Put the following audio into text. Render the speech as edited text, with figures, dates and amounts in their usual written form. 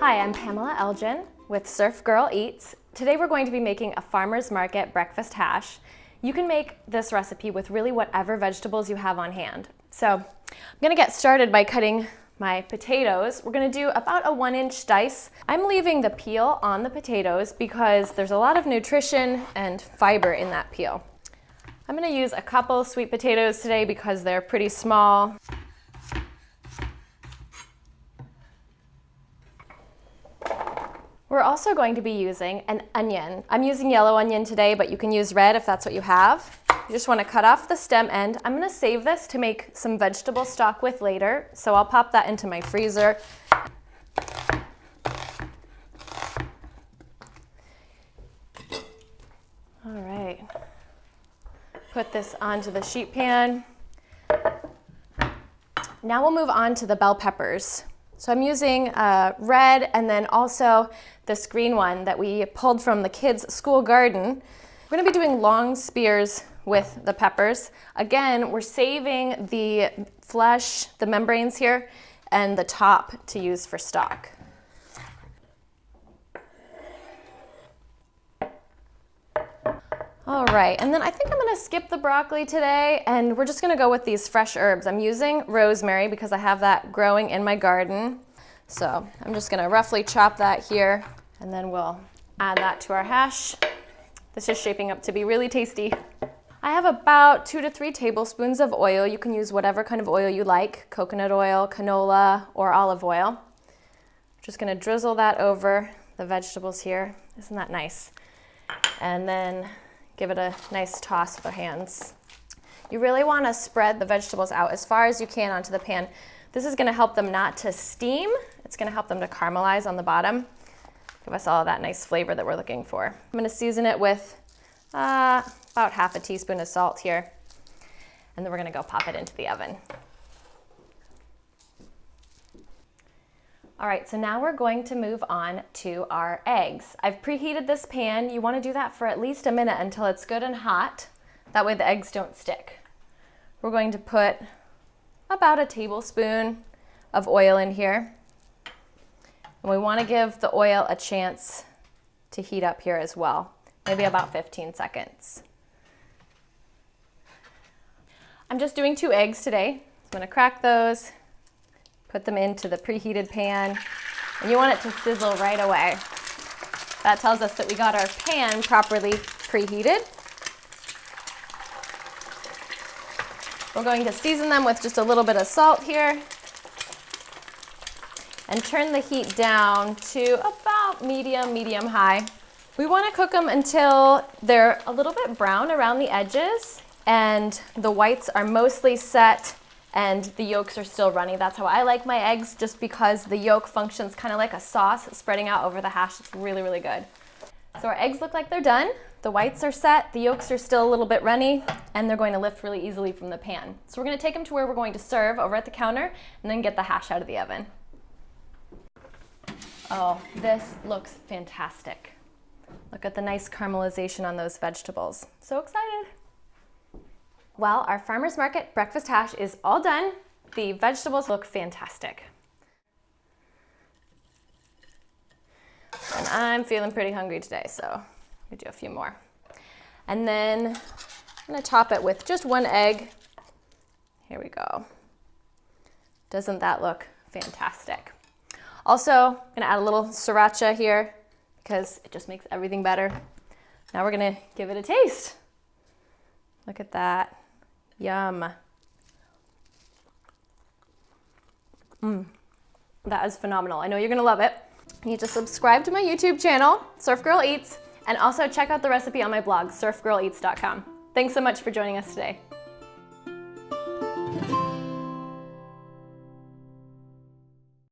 Hi, I'm Pamela Elgin with Surf Girl Eats. Today we're going to be making a farmer's market breakfast hash. You can make this recipe with really whatever vegetables you have on hand. So I'm gonna get started by cutting my potatoes. We're gonna do about a 1-inch dice. I'm leaving the peel on the potatoes because there's a lot of nutrition and fiber in that peel. I'm gonna use a couple sweet potatoes today because they're pretty small. We're also going to be using an onion. I'm using yellow onion today, but you can use red if that's what you have. You just want to cut off the stem end. I'm going to save this to make some vegetable stock with later, so I'll pop that into my freezer. All right. Put this onto the sheet pan. Now we'll move on to the bell peppers. So I'm using red and then also this green one that we pulled from the kids' school garden. We're gonna be doing long spears with the peppers. Again, we're saving the flesh, the membranes here, and the top to use for stock. All right, and then I think I'm gonna skip the broccoli today and we're just gonna go with these fresh herbs. I'm using rosemary because I have that growing in my garden. So I'm just gonna roughly chop that here and then we'll add that to our hash. This is shaping up to be really tasty. I have about 2 to 3 tablespoons of oil. You can use whatever kind of oil you like, coconut oil, canola, or olive oil. Just gonna drizzle that over the vegetables here. Isn't that nice? And then give it a nice toss with our hands. You really want to spread the vegetables out as far as you can onto the pan. This is going to help them not to steam. It's going to help them to caramelize on the bottom. Give us all of that nice flavor that we're looking for. I'm going to season it with about half a teaspoon of salt here. And then we're going to go pop it into the oven. All right, so now we're going to move on to our eggs. I've preheated this pan. You want to do that for at least a minute until it's good and hot. That way the eggs don't stick. We're going to put about a tablespoon of oil in here. And we want to give the oil a chance to heat up here as well, maybe about 15 seconds. I'm just doing 2 eggs today. I'm going to crack those. Put them into the preheated pan, and you want it to sizzle right away. That tells us that we got our pan properly preheated. We're going to season them with just a little bit of salt here and turn the heat down to about medium high. We want to cook them until they're a little bit brown around the edges and the whites are mostly set and the yolks are still runny. That's how I like my eggs, just because the yolk functions kind of like a sauce spreading out over the hash. It's really, really good. So our eggs look like they're done. The whites are set, the yolks are still a little bit runny, and they're going to lift really easily from the pan. So we're going to take them to where we're going to serve over at the counter and then get the hash out of the oven. Oh, this looks fantastic. Look at the nice caramelization on those vegetables. So excited. Well, our farmer's market breakfast hash is all done. The vegetables look fantastic. And I'm feeling pretty hungry today, so I'm gonna do a few more. And then I'm gonna top it with just 1 egg. Here we go. Doesn't that look fantastic? Also, I'm gonna add a little Sriracha here because it just makes everything better. Now we're gonna give it a taste. Look at that. Yum. That is phenomenal. I know you're gonna love it. You need to subscribe to my YouTube channel, Surf Girl Eats, and also check out the recipe on my blog, surfgirleats.com. Thanks so much for joining us today.